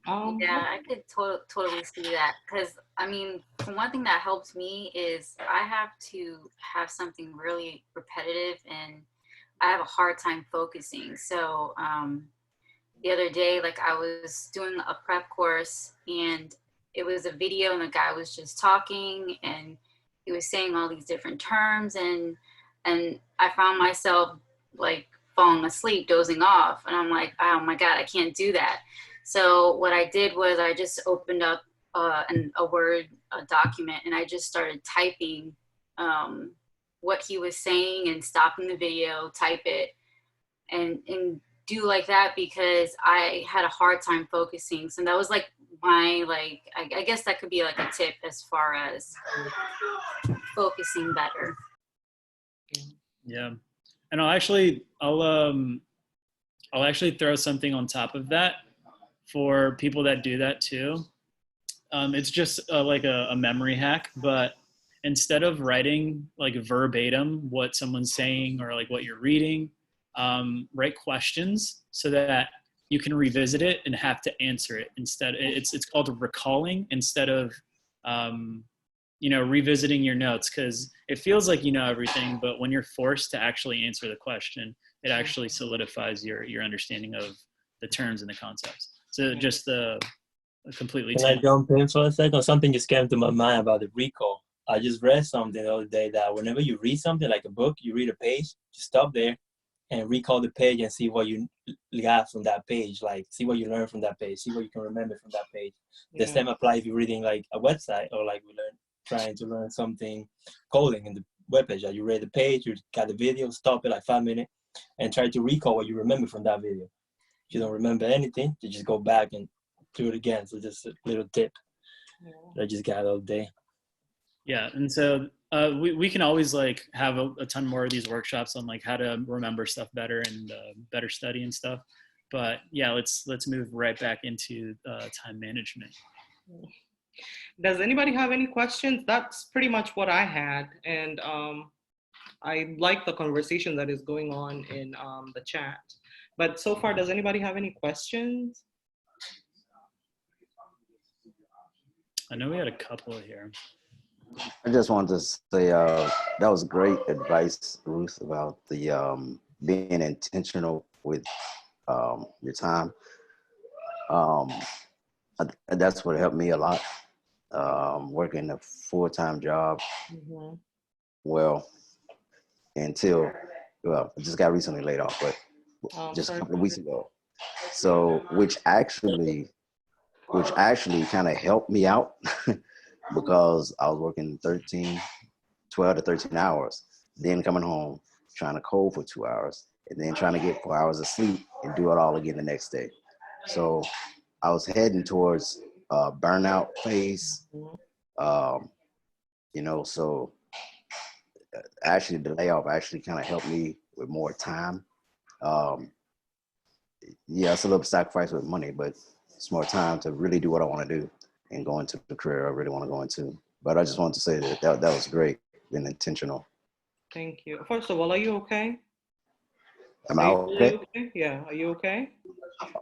Yeah, I could totally see that, because I mean, one thing that helps me is I have to have something really repetitive, and I have a hard time focusing. So the other day, like, I was doing a prep course, and it was a video, and the guy was just talking, and he was saying all these different terms, and I found myself like falling asleep, dozing off, and I'm like, oh my god, I can't do that. So what I did was I just opened up a Word document, and I just started typing what he was saying, and stopping the video, type it, and do like that, because I had a hard time focusing. So that was like my, like, I guess that could be like a tip as far as focusing better. Yeah. And I'll actually throw something on top of that for people that do that too. It's just like a memory hack, but instead of writing like verbatim what someone's saying or like what you're reading, write questions so that you can revisit it and have to answer it instead. It's called recalling instead of revisiting your notes, because it feels like you know everything, but when you're forced to actually answer the question, it actually solidifies your understanding of the terms and the concepts. So just completely. Can I jump in for a second? Something just came to my mind about the recall. I just read something the other day that whenever you read something like a book, you read a page, just stop there and recall the page and see what you got from that page. Like, see what you learned from that page, see what you can remember from that page. The same applies if you're reading like a website, or like trying to learn something coding in the web page. Like, you read the page, you got the video, stop it like 5 minutes and try to recall what you remember from that video. If you don't remember anything, you just go back and do it again. So just a little tip that I just got all day. Yeah, and so we can always like have a ton more of these workshops on like how to remember stuff better and better study and stuff. But yeah, let's move right back into time management. Does anybody have any questions? That's pretty much what I had, and I like the conversation that is going on in the chat. But so far, does anybody have any questions? I know we had a couple here. I just wanted to say that was great advice, Ruth, about the being intentional with your time. That's what helped me a lot. Working a full-time job. Mm-hmm. Well, I just got recently laid off, but just a couple of weeks ago. So, which actually kind of helped me out because I was working 12 to 13 hours, then coming home, trying to code for 2 hours, and then trying to get 4 hours of sleep and do it all again the next day. So I was heading towards burnout phase. So actually the layoff actually kind of helped me with more time. It's a little sacrifice with money, but it's more time to really do what I want to do and go into the career I really want to go into. But I just wanted to say that was great, being intentional. Thank you. First of all, are you okay? Am I okay? Yeah, are you okay?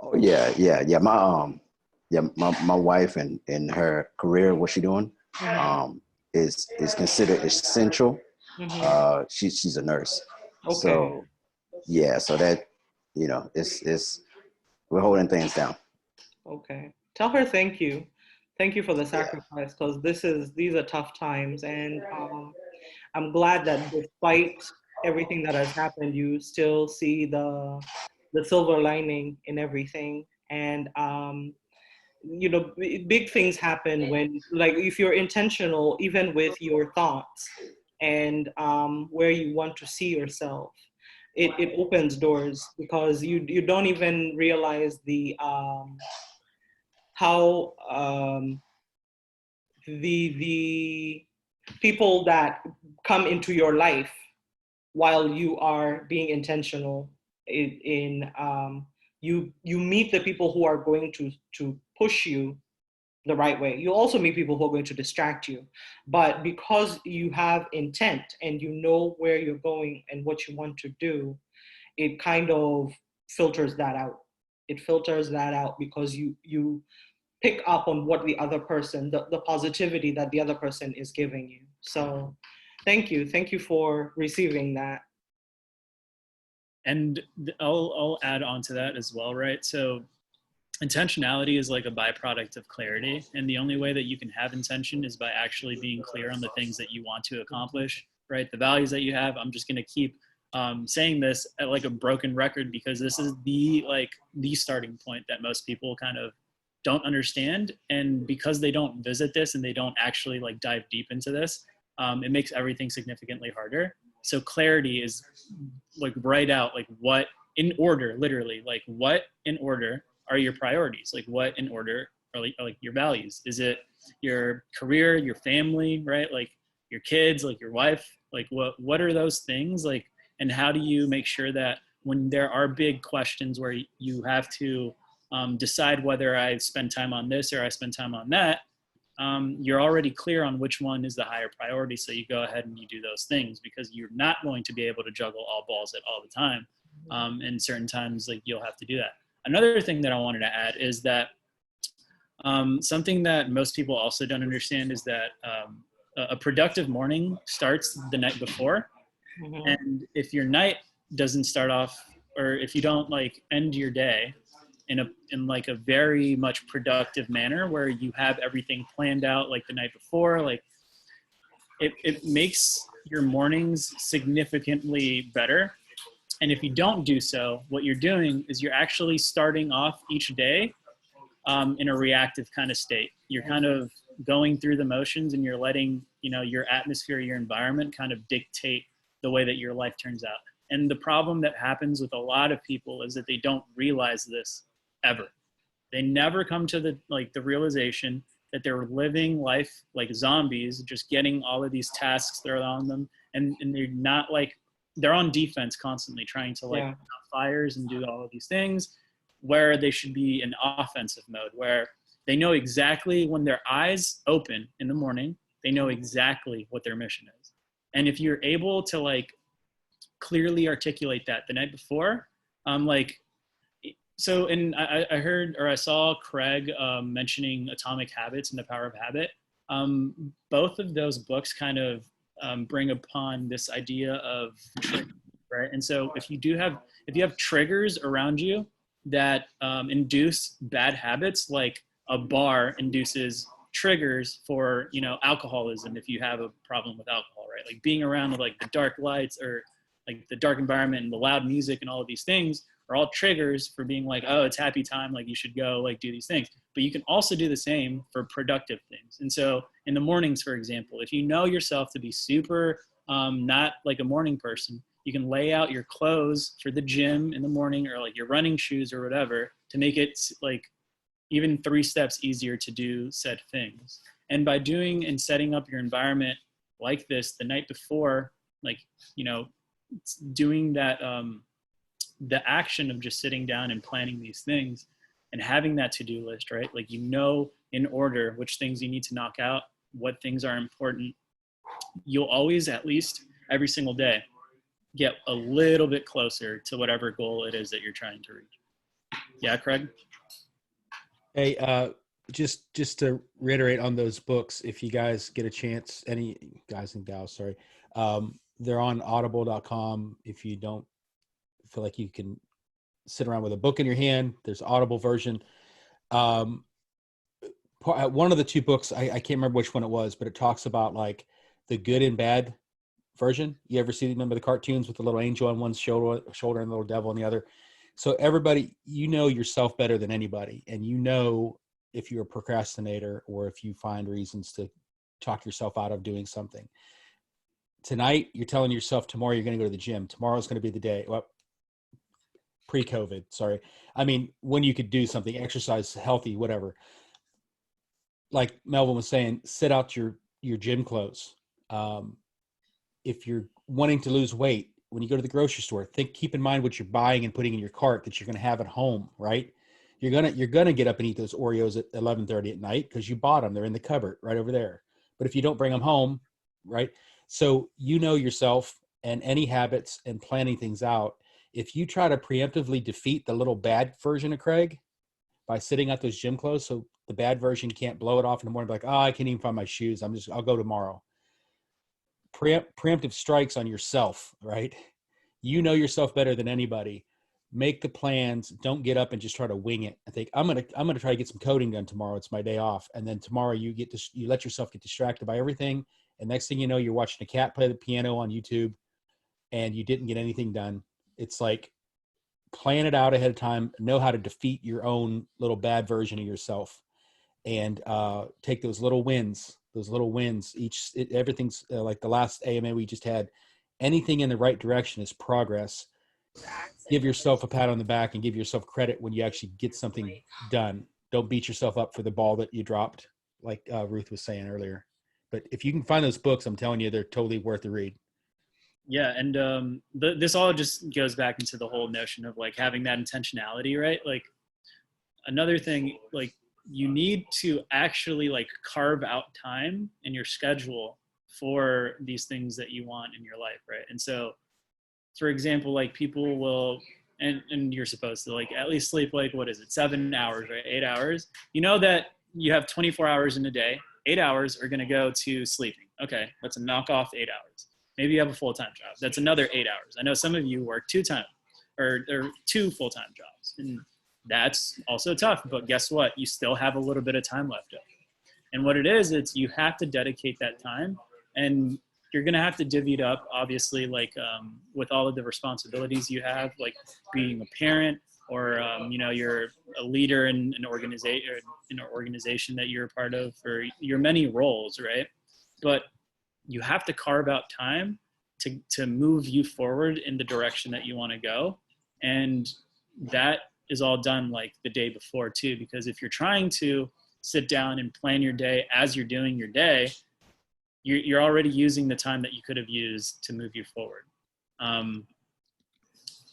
Oh yeah. My wife and her career, what she doing, is considered essential. Mm-hmm. She's a nurse. Okay. So yeah, so that it's we're holding things down. Okay. Tell her thank you. Thank you for the sacrifice, because these are tough times, and I'm glad that despite everything that has happened, you still see the silver lining in everything. And big things happen when, like, if you're intentional, even with your thoughts and where you want to see yourself, it opens doors, because you don't even realize how the people that come into your life while you are being intentional in you meet the people who are going to push you the right way. You also meet people who are going to distract you, but because you have intent and you know where you're going and what you want to do, it kind of filters that out. It filters that out because you pick up on what the other person, the positivity that the other person is giving you. So thank you for receiving that. And I'll add on to that as well, right? So intentionality is like a byproduct of clarity. And the only way that you can have intention is by actually being clear on the things that you want to accomplish, right? The values that you have. I'm just going to keep saying this at like a broken record, because this is the starting point that most people kind of don't understand. And because they don't visit this and they don't actually like dive deep into this, it makes everything significantly harder. So clarity is like write out like what in order, literally, like what in order are your priorities? Like what in order are like your values? Is it your career, your family, right? Like your kids, like your wife, like what are those things like? And how do you make sure that when there are big questions where you have to decide whether I spend time on this or I spend time on that, you're already clear on which one is the higher priority. So you go ahead and you do those things, because you're not going to be able to juggle all balls at all the time. And certain times like you'll have to do that. Another thing that I wanted to add is that something that most people also don't understand is that a productive morning starts the night before. Mm-hmm. And if your night doesn't start off, or if you don't like end your day in like a very much productive manner where you have everything planned out like the night before, like it makes your mornings significantly better. And if you don't do so, what you're doing is you're actually starting off each day in a reactive kind of state. You're kind of going through the motions, and you're letting, your atmosphere, your environment kind of dictate the way that your life turns out. And the problem that happens with a lot of people is that they don't realize this ever. They never come to the realization that they're living life like zombies, just getting all of these tasks thrown on them. And they're not they're on defense constantly, trying to put out fires and do all of these things, where they should be in offensive mode, where they know exactly when their eyes open in the morning, they know exactly what their mission is. And if you're able to clearly articulate that the night before, so, and I heard, or I saw Craig mentioning Atomic Habits and The Power of Habit. Both of those books kind of bring upon this idea of triggers, right? And so if you have triggers around you that induce bad habits, like a bar induces triggers for, alcoholism, if you have a problem with alcohol, right? Like being around the dark lights, or like the dark environment and the loud music and all of these things are all triggers for being oh, it's happy time, you should go do these things. But you can also do the same for productive things. And so in the mornings, for example, if you know yourself to be super not a morning person, you can lay out your clothes for the gym in the morning, or your running shoes or whatever, to make it even 3 steps easier to do said things. And by doing and setting up your environment like this the night before, doing that, the action of just sitting down and planning these things and having that to-do list, right? In order which things you need to knock out, what things are important. You'll always, at least every single day, get a little bit closer to whatever goal it is that you're trying to reach. Yeah, Craig? Hey, just to reiterate on those books, if you guys get a chance, any guys and gals, sorry, they're on audible.com. If you don't feel like you can sit around with a book in your hand, there's Audible version. One of the 2 books, I can't remember which one it was, but it talks about the good and bad version. You ever see the cartoons with the little angel on one shoulder and the little devil on the other? So everybody, yourself better than anybody. And if you're a procrastinator, or if you find reasons to talk yourself out of doing something. Tonight, you're telling yourself tomorrow you're going to go to the gym. Tomorrow's going to be the day. Well, pre-COVID, sorry. I mean, when you could do something, exercise, healthy, whatever. Like Melvin was saying, sit out your gym clothes. If you're wanting to lose weight, when you go to the grocery store, keep in mind what you're buying and putting in your cart that you're going to have at home, right? You're gonna get up and eat those Oreos at 11:30 at night because you bought them. They're in the cupboard right over there. But if you don't bring them home, right? So yourself and any habits and planning things out. if you try to preemptively defeat the little bad version of Craig by sitting out those gym clothes, so the bad version can't blow it off in the morning, like, oh, I can't even find my shoes. I'll go tomorrow. Preemptive strikes on yourself, right? You know yourself better than anybody. Make the plans. Don't get up and just try to wing it. I think I'm gonna try to get some coding done tomorrow. It's my day off, and then tomorrow you let yourself get distracted by everything, and next thing you know, you're watching a cat play the piano on YouTube, and you didn't get anything done. It's like, plan it out ahead of time. Know how to defeat your own little bad version of yourself, and take those little wins. Everything's like the last AMA we just had. Anything in the right direction is progress. Give yourself a pat on the back and give yourself credit when you actually get something done. Don't beat yourself up for the ball that you dropped, like Ruth was saying earlier. But if you can find those books, I'm telling you, they're totally worth the read. Yeah, and this all just goes back into the whole notion of like having that intentionality, right? Like another thing, like you need to actually like carve out time in your schedule for these things that you want in your life, right? And so, for example, like people will, and you're supposed to like at least sleep like, what is it, 7 hours, right? 8 hours. You know that you have 24 hours in a day. 8 hours are going to go to sleeping. Okay, let's knock off 8 hours. Maybe you have a full-time job. That's another 8 hours. I know some of you work two full-time jobs, and that's also tough. But guess what? You still have a little bit of time left over. And what it is, it's you have to dedicate that time, and you're going to have to divvy it up, obviously, like with all of the responsibilities you have, like being a parent, or you're a leader in an organization that you're a part of, or your many roles, right? But you have to carve out time to move you forward in the direction that you want to go. And that is all done like the day before too, because if you're trying to sit down and plan your day as you're doing your day, you're already using the time that you could have used to move you forward.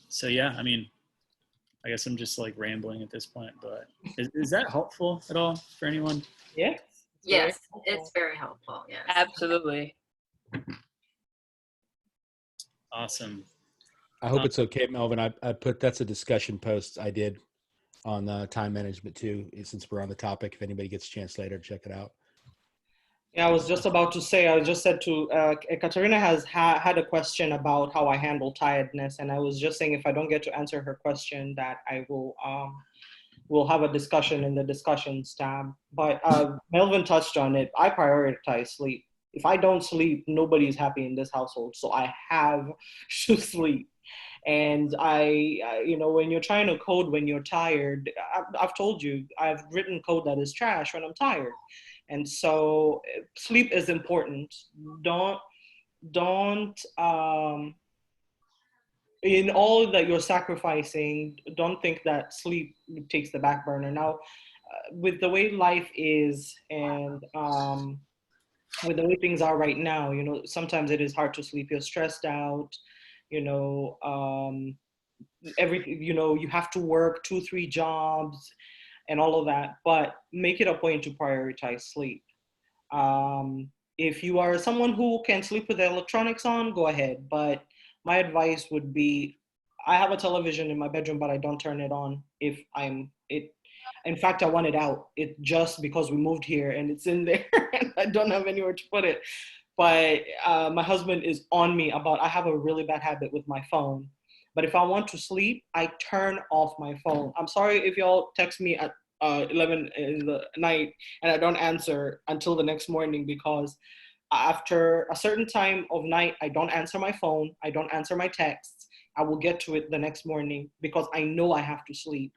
So yeah, I mean, I guess I'm just like rambling at this point, but is that helpful at all for anyone? Yes. Yes, it's very helpful. Yes. Absolutely. Awesome. I hope it's okay, Melvin. I put, that's a discussion post I did on time management too, since we're on the topic. If anybody gets a chance later, check it out. Yeah, I was just about to say, I just said to, Katerina has had a question about how I handle tiredness. And I was just saying, if I don't get to answer her question, that I will, we'll have a discussion in the discussions tab. But Melvin touched on it. I prioritize sleep. If I don't sleep, nobody's happy in this household. So I have to sleep. And when you're trying to code when you're tired, I've told you, I've written code that is trash when I'm tired. And so sleep is important. Don't in all that you're sacrificing, don't think that sleep takes the back burner. Now, with the way life is, and with the way things are right now, sometimes it is hard to sleep. You're stressed out, everything, you have to work 2-3 jobs and all of that, but make it a point to prioritize sleep. If you are someone who can sleep with the electronics on, go ahead. But my advice would be, I have a television in my bedroom, but I don't turn it on if in fact, I want it out. It just because we moved here and it's in there and I don't have anywhere to put it. But my husband is on me about, I have a really bad habit with my phone. But if I want to sleep, I turn off my phone. I'm sorry if y'all text me at 11 in the night and I don't answer until the next morning, because after a certain time of night, I don't answer my phone. I don't answer my texts. I will get to it the next morning because I know I have to sleep.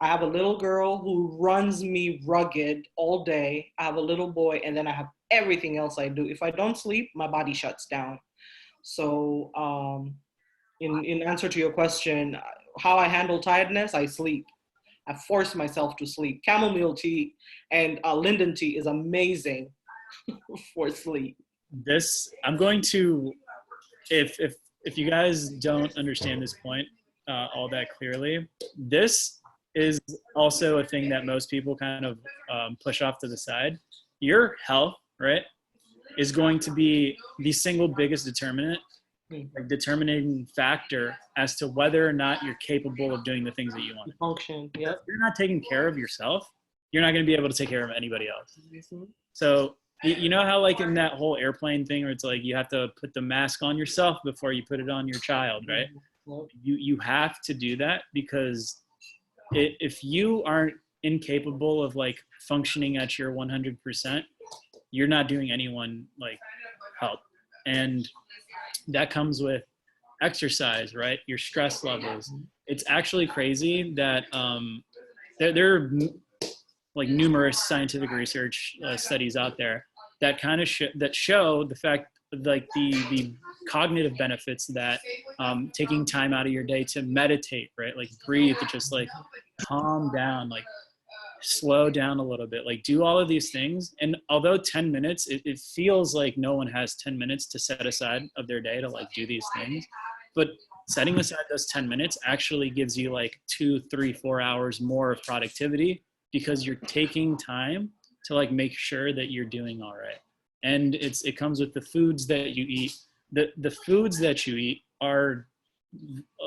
I have a little girl who runs me rugged all day. I have a little boy, and then I have everything else I do. If I don't sleep, my body shuts down. So in answer to your question, how I handle tiredness, I sleep. I force myself to sleep. Chamomile tea and linden tea is amazing for sleep. I'm going to, if you guys don't understand this point all that clearly, this is also a thing that most people kind of push off to the side. Your health, right, is going to be the single biggest determinant like determining factor as to whether or not you're capable of doing the things that you want. Function. Yep. If you're not taking care of yourself, you're not going to be able to take care of anybody else. So you know how like in that whole airplane thing where it's like you have to put the mask on yourself before you put it on your child, right? You have to do that, because if you aren't incapable of like functioning at your 100%, you're not doing anyone like help. And that comes with exercise, right? Your stress levels. It's actually crazy that there are like numerous scientific research studies out there that kind of show the fact, like the cognitive benefits that taking time out of your day to meditate, right? Like breathe, to just like calm down, like slow down a little bit, like do all of these things. And although 10 minutes, it feels like no one has 10 minutes to set aside of their day to like do these things. But setting aside those 10 minutes actually gives you like 2, 3, 4 hours more of productivity, because you're taking time to like make sure that you're doing all right. And it comes with the foods that you eat. The foods that you eat are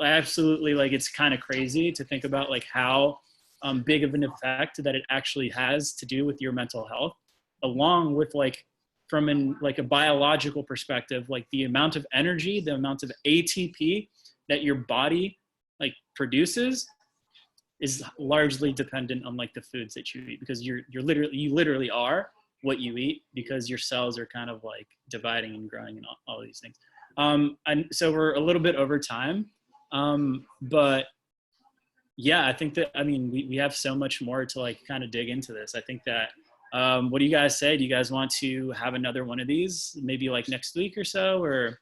absolutely, like, it's kind of crazy to think about like how big of an effect that it actually has to do with your mental health, along with like from a biological perspective, like the amount of energy, the amount of ATP that your body like produces is largely dependent on like the foods that you eat, because you literally are what you eat, because your cells are kind of like dividing and growing and all these things. And so we're a little bit over time, but yeah, I think that, I mean, we have so much more to like kind of dig into this. I think that, what do you guys say? Do you guys want to have another one of these maybe like next week or so, or?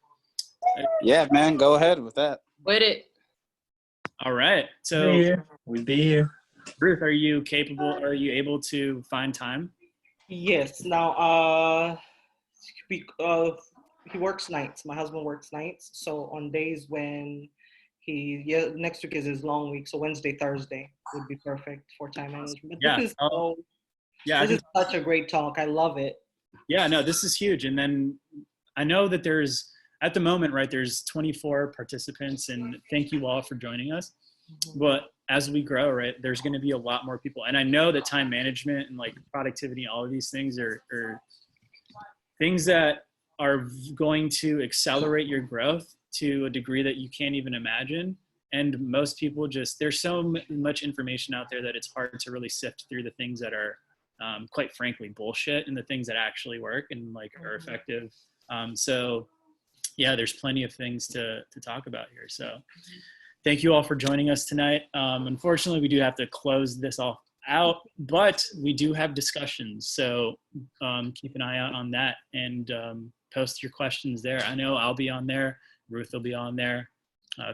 Yeah, man, go ahead with that. With it. All right. So We'll be here. Ruth, are you able to find time? Yes. Now, he works nights. My husband works nights. So on days when next week is his long week. So Wednesday, Thursday would be perfect for time management. But this is such a great talk. I love it. Yeah, no, this is huge. And then I know that there's, at the moment, right, there's 24 participants, and thank you all for joining us. But as we grow, right, there's going to be a lot more people. And I know that time management and like productivity, all of these things are things that are going to accelerate your growth to a degree that you can't even imagine. And most people there's so much information out there that it's hard to really sift through the things that are quite frankly bullshit, and the things that actually work and like are effective. So yeah, there's plenty of things to talk about here. So thank you all for joining us tonight. Unfortunately, we do have to close this all out, but we do have discussions. So keep an eye out on that, and post your questions there. I know I'll be on there. Ruth will be on there.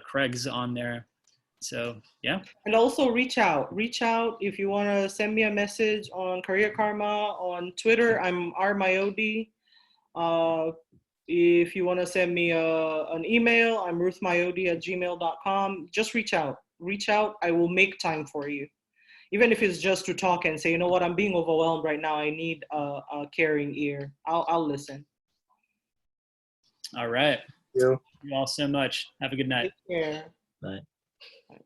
Craig's on there. So yeah. And also reach out if you want to send me a message on Career Karma on Twitter. I'm R Mayodi. If you want to send me an email, I'm ruthmayodi@gmail.com. Just reach out. I will make time for you. Even if it's just to talk and say, you know what, I'm being overwhelmed right now. I need a caring ear. I'll listen. All right. Thank you all so much. Have a good night. Take care. Bye. Bye.